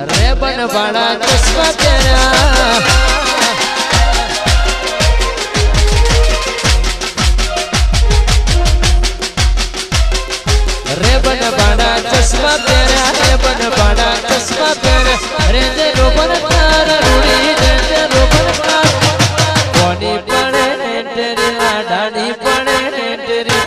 रे बन बड़ा चश्मा तेरा रे बन बड़ा चश्मा तेरा रे बन बड़ा चश्मा तेरा रे जे रोबन तारा रूड़ी रे जे रोबन तारा कोनी पड़े तेरे आडानी पड़े तेरे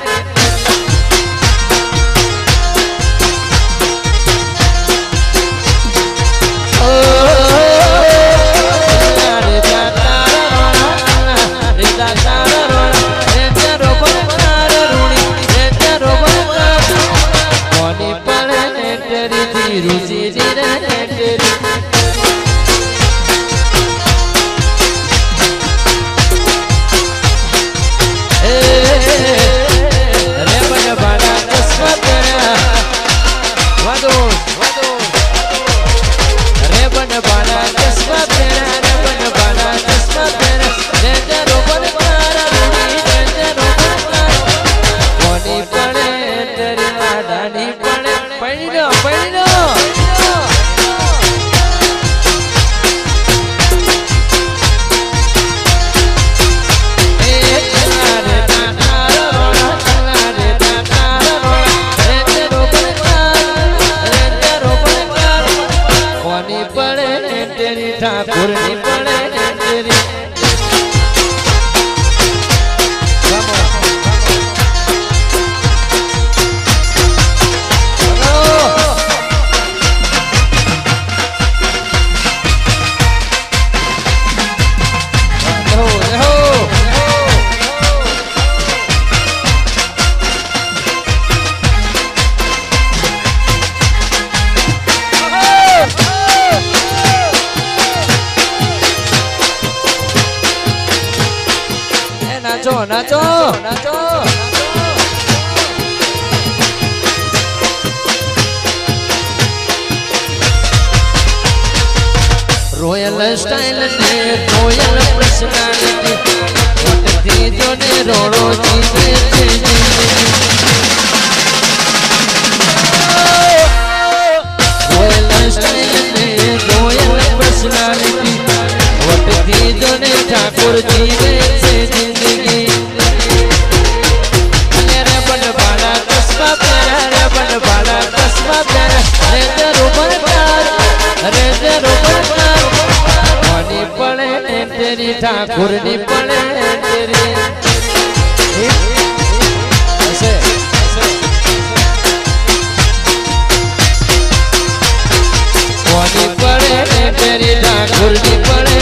ठाकुर नी पड़े तेरी नाचो नाचो नाचो रॉयल स्टाइल ने रॉयल पर्सनालिटी वटती जो ने रोड़ो जीवे रॉयल स्टाइल ने रॉयल पर्सनालिटी वटती जो ने ठाकुर जीवे ठाकुर नी पड़े तेरी ऐसे कोनी पड़े तेरी ठाकुर नी पड़े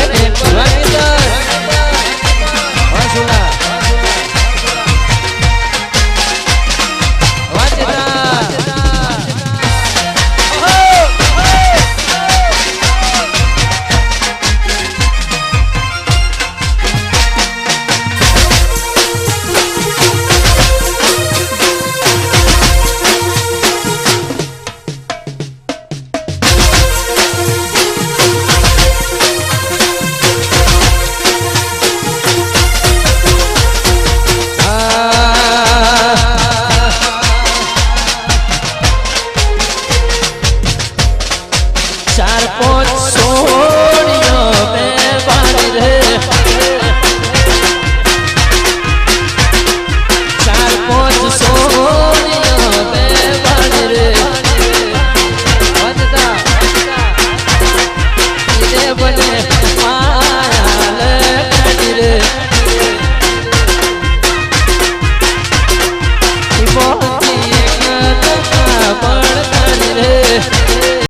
बने